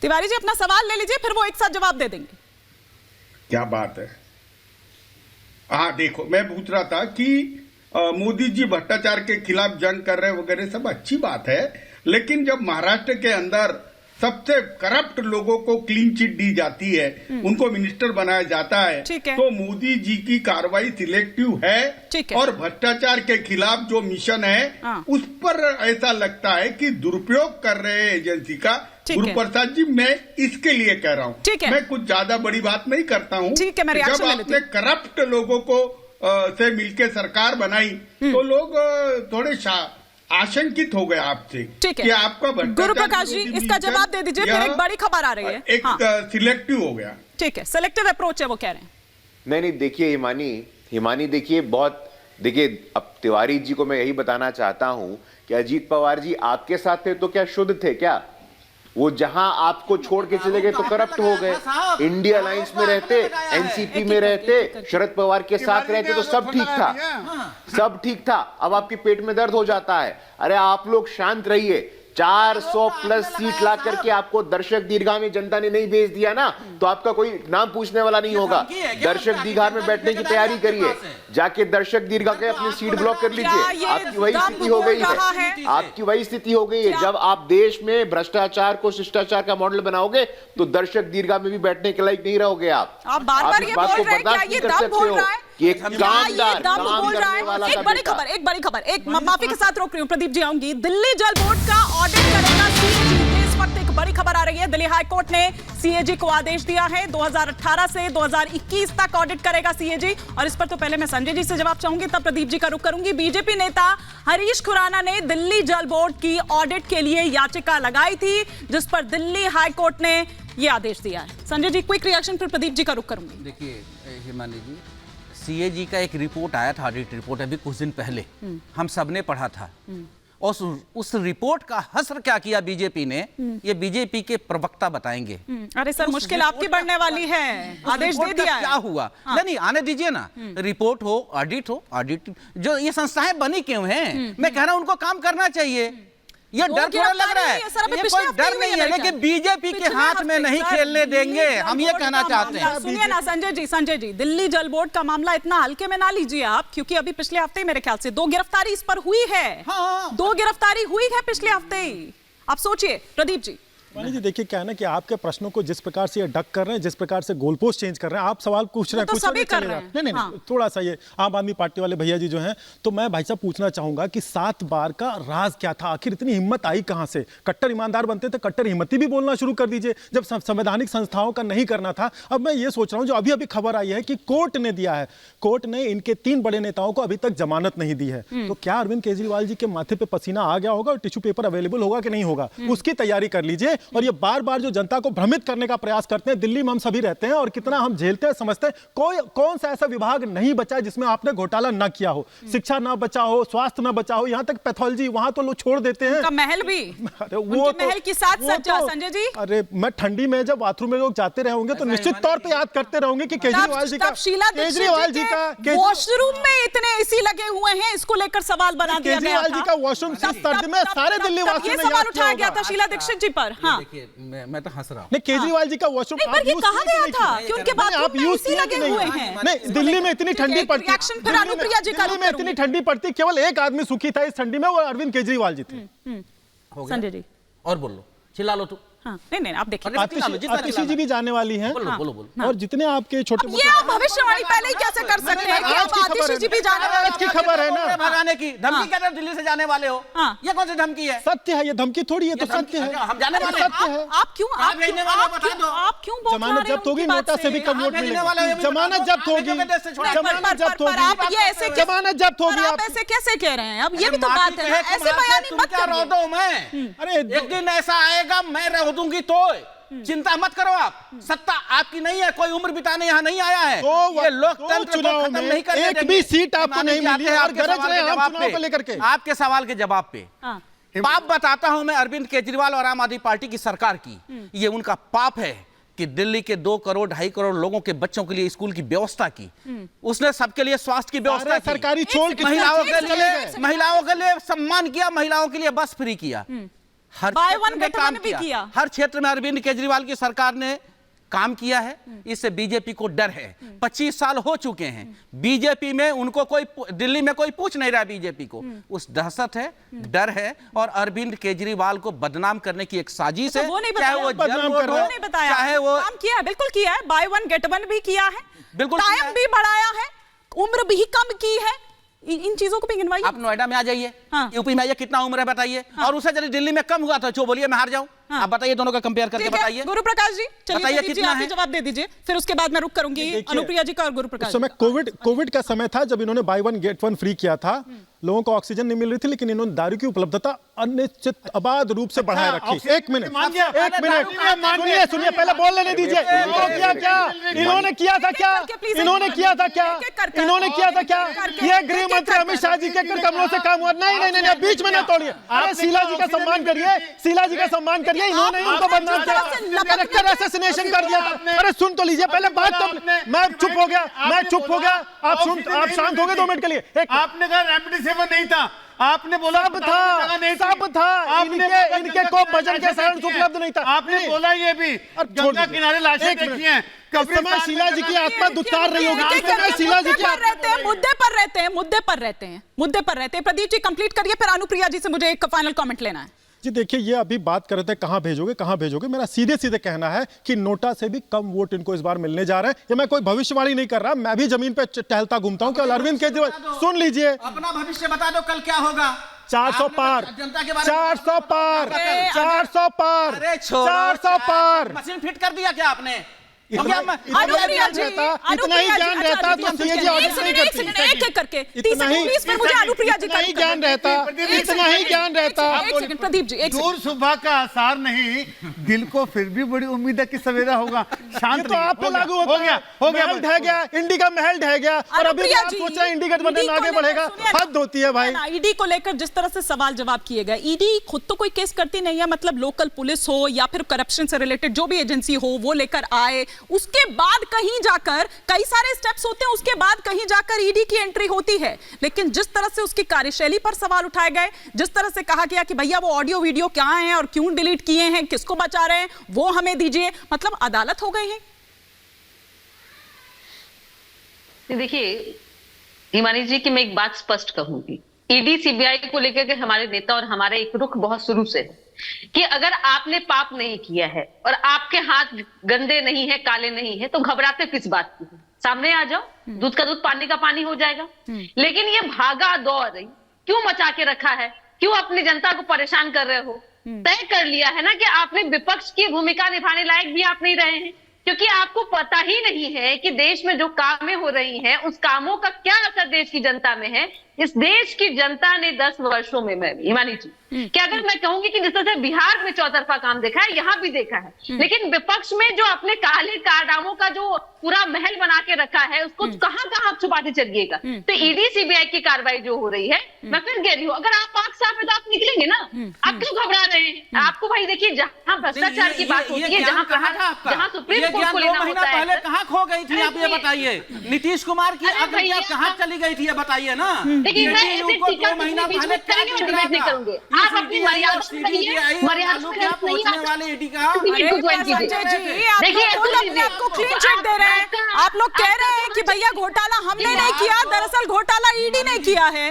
तिवारी जी अपना सवाल ले लीजिए, फिर वो एक साथ जवाब दे देंगे। क्या बात है। हाँ देखो, मैं पूछ रहा था कि मोदी जी भ्रष्टाचार के खिलाफ जंग कर रहे वगैरह सब अच्छी बात है, लेकिन जब महाराष्ट्र के अंदर सबसे करप्ट लोगों को क्लीन चिट दी जाती है, उनको मिनिस्टर बनाया जाता है, तो मोदी जी की कार्रवाई सिलेक्टिव है और भ्रष्टाचार के खिलाफ जो मिशन है उस पर ऐसा लगता है कि दुरुपयोग कर रहे हैं एजेंसी का। गुरु प्रसाद जी, मैं इसके लिए कह रहा हूँ, मैं कुछ ज्यादा बड़ी बात नहीं करता हूँ। जब आपने करप्ट लोगों को से मिलकर सरकार बनाई तो लोग थोड़े आशंकित हो गए आपसे कि आपका गुरु प्रकाश जी इसका जवाब दे दीजिए, फिर एक बड़ी खबर आ रही है। एक सिलेक्टिव हो गया। ठीक है, सिलेक्टिव अप्रोच है वो कह रहे हैं। नहीं देखिए हिमानी देखिए अब तिवारी जी को मैं यही बताना चाहता हूं कि अजीत पवार जी आपके साथ थे तो क्या शुद्ध थे क्या? वो जहां आपको छोड़ के चले गए तो करप्ट हो गए। इंडिया अलायंस में रहते, एनसीपी में रहते, शरद पवार के साथ रहते तो सब ठीक था। अब आपके पेट में दर्द हो जाता है। अरे आप लोग शांत रहिए। 400 प्लस सीट ला करके आपको दर्शक दीर्घा में जनता ने नहीं भेज दिया ना, तो आपका कोई नाम पूछने वाला नहीं होगा। दर्शक दीर्घा में बैठने की तैयारी करिए, जाके दर्शक दीर्घा के अपनी सीट ब्लॉक कर लीजिए। आपकी वही स्थिति हो गई है, आपकी वही स्थिति हो गई है। जब आप देश में भ्रष्टाचार को शिष्टाचार का मॉडल बनाओगे तो दर्शक दीर्घा में भी बैठने के लायक नहीं रहोगे। आप बार-बार ये बोल रहे हैं, क्या ये दम बोल रहा है? एक बड़ी खबर, एक माफी के साथ रोक रही हूं, प्रदीप जी आऊंगी। दिल्ली जल बोर्ड का ऑडिट करेगा सीएजी। इस वक्त एक बड़ी खबर आ रही है, दिल्ली हाई कोर्ट ने सीएजी को आदेश दिया है 2018 से 2021 तक ऑडिट करेगा सीएजी। और इस पर तो पहले मैं संजय जी से जवाब चाहूंगी, तब प्रदीप जी का रुख करूंगी। बीजेपी नेता हरीश खुराना ने दिल्ली जल बोर्ड की ऑडिट के लिए याचिका लगाई थी, जिस पर दिल्ली हाई कोर्ट ने यह आदेश दिया है। संजय जी क्विक रिएक्शन, फिर प्रदीप जी का रुख करूंगी। देखिए हिमानी जी, सीएजी का एक रिपोर्ट आया था, ऑडिट रिपोर्ट, अभी कुछ दिन पहले हम सबने पढ़ा था। और उस रिपोर्ट का हस्र क्या किया बीजेपी ने, ये बीजेपी के प्रवक्ता बताएंगे। अरे सर, मुश्किल आपकी बढ़ने वाली है, आदेश दे दिया है। क्या हुआ? नहीं आने दीजिए ना, रिपोर्ट हो, ऑडिट जो ये संस्थाएं बनी क्यों हैं? मैं कह रहा हूं उनको काम करना चाहिए। ये डर थोड़ा लग रहा है, ये कोई डर नहीं है, लेकिन बीजेपी के हाथ में नहीं खेलने देंगे, हम ये कहना चाहते हैं। सुनिए ना संजय जी, दिल्ली जल बोर्ड का मामला इतना हल्के में ना लीजिए आप, क्योंकि अभी पिछले हफ्ते मेरे ख्याल से 2 गिरफ्तारी इस पर हुई है। 2 गिरफ्तारी हुई है पिछले हफ्ते ही। आप सोचिए प्रदीप जी। जी देखिए, क्या है ना कि आपके प्रश्नों को जिस प्रकार से ये डक कर रहे हैं, जिस प्रकार से गोल पोस्ट चेंज कर रहे हैं, आप सवाल पूछ रहे हैं, तो सभी कर रहे हैं। नहीं, थोड़ा सा ये आम आदमी पार्टी वाले भैया जी जो हैं, तो मैं भाई साहब पूछना चाहूंगा कि 7 बार का राज क्या था? आखिर इतनी हिम्मत आई कहां से? कट्टर ईमानदार बनते थे, कट्टर हिम्मती भी बोलना शुरू कर दीजिए जब संवैधानिक संस्थाओं का नहीं करना था। अब मैं ये सोच रहा हूं, जो अभी अभी खबर आई है कि कोर्ट ने दिया है, कोर्ट ने इनके 3 बड़े नेताओं को अभी तक जमानत नहीं दी है। तो क्या अरविंद केजरीवाल जी के माथे पे पसीना आ गया होगा और टिश्यू पेपर अवेलेबल होगा कि नहीं होगा? उसकी तैयारी कर लीजिए। और ये बार बार जो जनता को भ्रमित करने का प्रयास करते हैं, दिल्ली में हम सभी रहते हैं और कितना हम झेलते हैं, समझते हैं। कौन सा ऐसा विभाग नहीं बचा जिसमें आपने घोटाला ना किया हो? शिक्षा ना बचा हो, स्वास्थ्य ना बचा हो, यहां तक पैथोलॉजी, वहां तो लोग छोड़ देते हैं। महल भी, अरे वो महल की साथ सज्जा। संजय जी, अरे मैं ठंडी में जब बाथरूम में लोग जाते रहे होंगे तो निश्चित तौर पे याद करते रहोगे कि केजरीवाल जी का वॉशरूम में इतने एसी लगे हुए हैं, इसको लेकर सवाल बना दिया गया था। केजरीवाल जी का वॉशरूम सर्द में सारे दिल्ली वासियों ने याद उठाया गया था शीला दीक्षित जी पर। हाँ, मैं तो हंस रहा हूं। नहीं, केजरीवाल जी का वॉशरूम ये कहा गया था कि उनके बाथरूम में एसी लगे हुए हैं। नहीं, दिल्ली में इतनी ठंडी पड़ती, दिल्ली में इतनी ठंडी पड़ती, केवल एक आदमी सुखी था इस ठंडी में, वो अरविंद केजरीवाल जी थे। संजय जी और बोल लो, चिल्ला लो तू। हाँ, नहीं आप देखिए, आतिशी जी भी जाने वाली हैं। बोलो। और जितने आपके छोटे ये भविष्यवाणी पहले ही कैसे कर सकते हैं कि अब आतिशी जी भी जाने वाले? की खबर है ना, भगाने की धमकी क्या? दिल्ली से जाने वाले हो, ये कौन सी धमकी है? सत्य है, ये धमकी थोड़ी है, तो सत्य है। हम जाने वाले हैं। आप क्यों जमानत जब्त होगी, नोटा से भी कम वोट मिलेगा। जमानत जब्त होगी, जमानत जब्त होगी, जमानत जब्त होगी। आप ऐसे कैसे कह रहे हैं? अब ये भी तो बात है, ऐसे बयानी मत करिए। मैं अरे एक दिन ऐसा आएगा, मैं रह दूंगी तो चिंता मत करो आप। सत्ता आपकी नहीं है, कोई उम्र बिताने यहाँ नहीं आया है। ये लोकतंत्र को खत्म नहीं करने एक भी सीट आपको नहीं मिली है और गरज रहे हैं हम चुनाव को लेकर के। आपके सवाल के जवाब पे पाप बताता हूं मैं अरविंद केजरीवाल और आम आदमी पार्टी की सरकार की। ये उनका पाप है कि दिल्ली के 2 करोड़ 2.5 करोड़ लोगों के बच्चों के लिए स्कूल की व्यवस्था की। उसने सबके लिए स्वास्थ्य की व्यवस्था की, सरकारी छोड़ के महिलाओं के लिए सम्मान किया, महिलाओं के लिए बस फ्री किया। हर Buy क्षेत्र one में get काम one भी किया। हर क्षेत्र में अरविंद केजरीवाल की सरकार ने काम किया है। इससे बीजेपी को डर है। 25 साल हो चुके हैं बीजेपी में, उनको कोई दिल्ली में कोई पूछ नहीं रहा बीजेपी को। उस दहशत है, डर है, और अरविंद केजरीवाल को बदनाम करने की एक साजिश है। वो नहीं चाहे वो बताया, जल रोड हो, नहीं बताया, चाहे वो काम किया है, बिल्कुल किया है। बाय वन गेट वन भी किया है, बिल्कुल किया टाइम है। भी बढ़ाया है, उम्र भी कम की है। इन चीजों को भी गिनवाइए। आप नोएडा में आ जाइए, हाँ। यूपी में आइए, कितना उम्र है बताइए। और उसे यदि दिल्ली में कम हुआ था, जो बोलिए मैं हार जाऊं। हाँ। आप बताइए, दोनों का कंपेयर करके ठीक है, बताइए। गुरु प्रकाश जी चलिए, बताइए प्रदीप जी, कितना आप ही है? जवाब दे दीजिए, फिर उसके बाद मैं रुक करूंगी देखिए, अनुप्रिया जी का और गुरु प्रकाश उस समय कोविड का समय था जब इन्होंने by one get one free किया था। लोगों को ऑक्सीजन नहीं मिल रही थी, लेकिन इन्होंने दारू की उपलब्धता अनिश्चित अबाध रूप से बढ़ाए रखी। एक मिनट, सुनिए, पहले बोल लेने दीजिए। इन्होंने किया था क्या? इन्होंने किया था क्या? इन्होंने किया था क्या? ये गृह मंत्री अमित शाह जी के कमलों से काम हुआ? नहीं, बीच में ना तोड़िए। अरे शीला जी का सम्मान करिए, शीला जी का सम्मान करिए। इन्होंने उनको बदनाम किया, कैरेक्टर असैसिनेशन कर दिया था। अरे सुन तो लीजिए पहले बात। तो मैं चुप हो गया, आप शांत हो गए 2 मिनट के लिए। आपने कहा रेमडेसिविर नहीं था, आपने बोला सब था। इनके को भजन के साधन उपलब्ध नहीं था। आपने बोला ये भी गंगा किनारे लाशें देखी हैं। इस समय शीला जी की आत्मा दुत्कार रही होगी। शीला जी मुद्दे पर रहते हैं। प्रदीप जी कंप्लीट करिए, फिर अनुप्रिया जी से मुझे एक फाइनल कमेंट लेना है। जी देखिए, ये अभी बात कर रहे थे कहां भेजोगे। मेरा सीधे कहना है कि नोटा से भी कम वोट इनको इस बार मिलने जा रहे हैं। ये मैं कोई भविष्यवाणी नहीं कर रहा, मैं भी जमीन पे टहलता घूमता हूं। कि अरविंद केजरीवाल, सुन लीजिए, अपना भविष्य बता दो, कल क्या होगा। 400 पार, जनता के बारे में 400 पार, 400 पार, अरे छोड़ो, 400 पार। मशीन फिट कर दिया क्या आपने? अनुप्रिया जी, इतना ही ज्ञान रहता तो सीएजी ऑडिट नहीं करती। एक करके 30 सेकंड में मुझे अनुप्रिया जी का इतना ही ज्ञान रहता। एक सेकंड प्रदीप जी, एक दूर सुबह का आसार नहीं, दिल को फिर भी बड़ी उम्मीद है कि सवेरा होगा। शांत तो आप पे लागू होता है। महल ढह गया, इंडी का महल ढह गया, और अभी आप सोच रहे हैं इंडी गठबंधन आगे बढ़ेगा। हद होती है भाई। ईडी को लेकर जिस तरह से सवाल जवाब किए गए, ईडी खुद तो कोई केस करती नहीं है, मतलब लोकल पुलिस हो या फिर करप्शन से रिलेटेड जो भी एजेंसी हो वो लेकर आए, उसके बाद कहीं जाकर कई सारे स्टेप्स होते हैं, उसके बाद कहीं जाकर ईडी की एंट्री होती है। लेकिन जिस तरह से उसकी कार्यशैली पर सवाल उठाए गए, जिस तरह से कहा गया कि भैया वो ऑडियो वीडियो क्या हैं और क्यों डिलीट किए हैं, किसको बचा रहे हैं, वो हमें दीजिए, मतलब अदालत हो गई है। देखिए हिमानी जी की मैं एक बात स्पष्ट कहूंगी, ईडी सीबीआई को लेकर के हमारे नेता और हमारा एक रुख बहुत शुरू से है कि अगर आपने पाप नहीं किया है और आपके हाथ गंदे नहीं है, काले नहीं है, तो घबराते किस बात की? सामने आ जाओ, दूध का दूध पानी का पानी हो जाएगा। लेकिन ये भागा दौड़ क्यों मचा के रखा है? क्यों अपनी जनता को परेशान कर रहे हो? तय कर लिया है ना कि आपने विपक्ष की भूमिका निभाने लायक भी आप नहीं रहे हैं, क्योंकि आपको पता ही नहीं है कि देश में जो कामें हो रही हैं उस कामों का क्या असर देश की जनता में है। इस देश की जनता ने 10 वर्षों में, मैं हिमानी जी, कि अगर मैं कहूंगी कि जिस तरह से बिहार में चौतरफा काम देखा है, यहाँ भी देखा है, लेकिन विपक्ष में जो अपने काले कारनामों का जो पूरा महल बना के रखा है, उसको कहां कहां आप छुपाते चलिएगा। तो ईडी सीबीआई की कार्रवाई जो हो रही है, मैं फिर कह रही हूँ, अगर आप पाक साफ है तो आप निकलेंगे ना। आप क्यों घबरा रहे हैं? आपको भाई देखिए, जहां भ्रष्टाचार की बात होती है, जहां सुप्रीम कोर्ट को लेना होता है, पहले कहां खो गई थी आप ये बताइए। नीतीश कुमार की आज्ञा कहां चली गई थी ये बताइए ना। देखिए मैं ऐसे टीका 2 महीना पहले डिबेट नहीं करूंगे। आप अपनी मर्यादा से करिए, मर्यादा से नहीं पहुंचने वाले ईडी का। देखिए अपने आप को क्लीन चिट दे रहे हैं। आप लोग कह रहे हैं कि भैया घोटाला हमने नहीं किया, दरअसल घोटाला ईडी ने किया है।